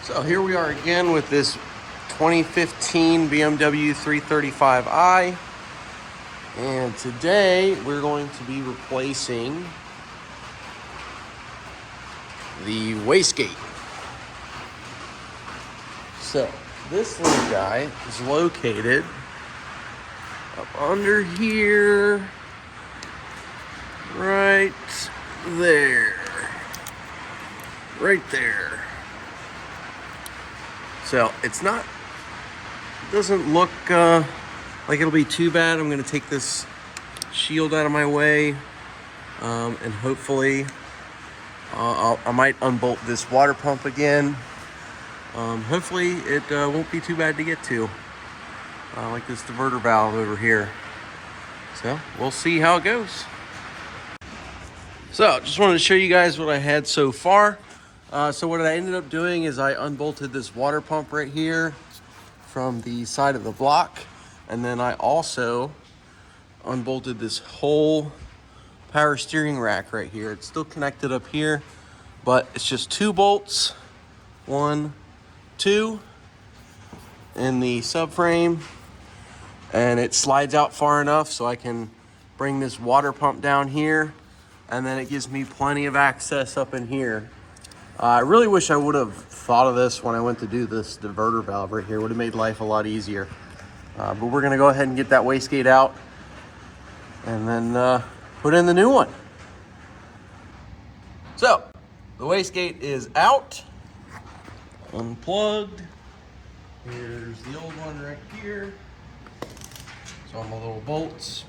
So here we are again with this 2015 BMW 335i, and today we're going to be replacing the waste gate. So this little guy is located up under here, right there, right there. So it doesn't look like it'll be too bad. I'm gonna take this shield out of my way, and hopefully I might unbolt this water pump again. Hopefully it won't be too bad to get to, like this diverter valve over here. So we'll see how it goes. So just wanted to show you guys what I had so far. So what I ended up doing is I unbolted this water pump right here from the side of the block. And then I also unbolted this whole power steering rack right here. It's still connected up here, but it's just 2 bolts, 1, 2 in the subframe. And it slides out far enough so I can bring this water pump down here. And then it gives me plenty of access up in here. I really wish I would have thought of this when I went to do this diverter valve right here. Would have made life a lot easier. But we're gonna go ahead and get that waste gate out and then put in the new one. So the waste gate is out, unplugged. Here's the old one right here. So all my little bolts.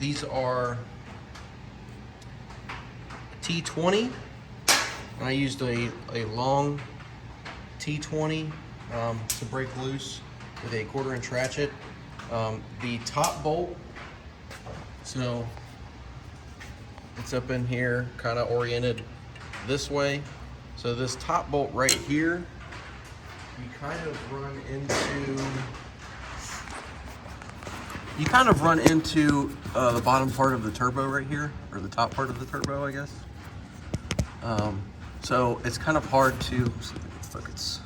These are T20. I used a long T20 to break loose with a 1/4-inch ratchet. The top bolt, so it's up in here, kind of oriented this way. So this top bolt right here, you kind of run into the bottom part of the turbo right here, or the top part of the turbo, I guess. So it's kind of hard to focus.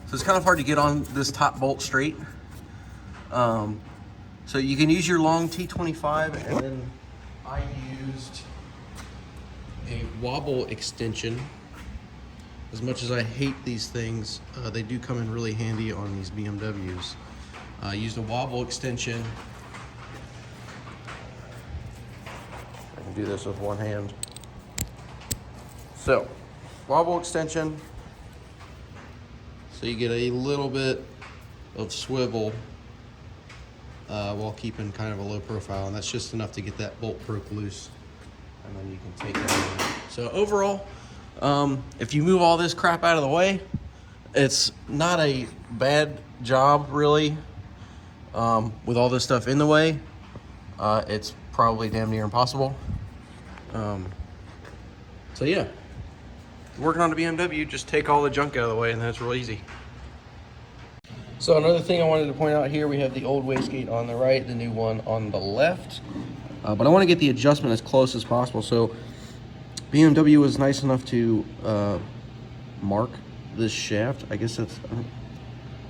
So it's kind of hard to get on this top bolt straight. So you can use your long T25, and then I used a wobble extension. As much as I hate these things, they do come in really handy on these BMWs. I used a wobble extension. I can do this with one hand. So, wobble extension, so you get a little bit of swivel while keeping kind of a low profile, and that's just enough to get that bolt broke loose, and then you can take it out. So overall, if you move all this crap out of the way, it's not a bad job really. With all this stuff in the way, it's probably damn near impossible. So yeah. Working on a BMW, just take all the junk out of the way, and that's real easy. So another thing I wanted to point out here, we have the old waste gate on the right, the new one on the left. But I want to get the adjustment as close as possible. So BMW was nice enough to mark this shaft. I guess that's,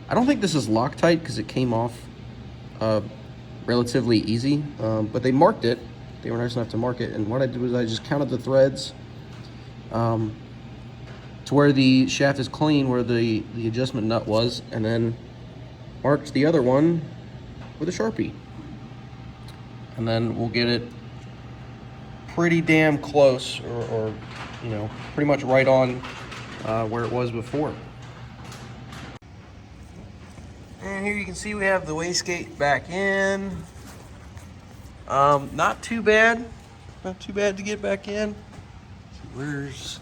I don't think this is Loctite because it came off relatively easy, but they marked it. They were nice enough to mark it. And what I did was I just counted the threads to where the shaft is clean, where the adjustment nut was, and then marked the other one with a Sharpie. And then we'll get it pretty damn close, or you know, pretty much right on where it was before. And here you can see we have the waste gate back in. Not too bad to get back in. Where's,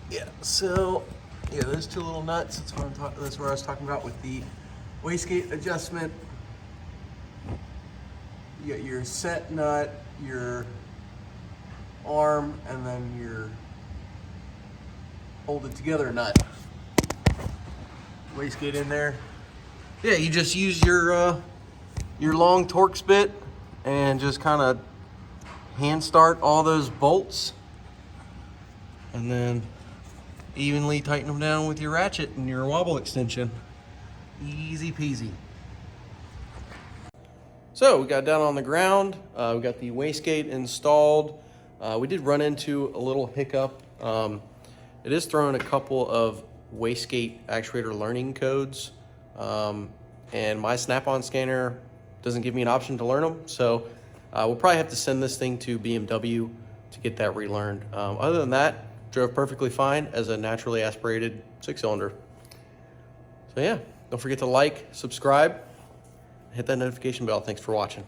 yeah, so yeah, those 2 little nuts, that's what I was talking about with the waste gate adjustment. You got your set nut, your arm, and then your hold it together nut. Waste gate in there. Yeah, you just use your long Torx bit and just kind of hand start all those bolts, and then evenly tighten them down with your ratchet and your wobble extension. Easy peasy. So we got down on the ground, we got the wastegate installed. We did run into a little hiccup. It is throwing a couple of wastegate actuator learning codes, and my snap-on scanner doesn't give me an option to learn them. So we'll probably have to send this thing to BMW to get that relearned. Other than that, drove perfectly fine as a naturally aspirated 6-cylinder. So yeah, don't forget to like, subscribe, hit that notification bell. Thanks for watching.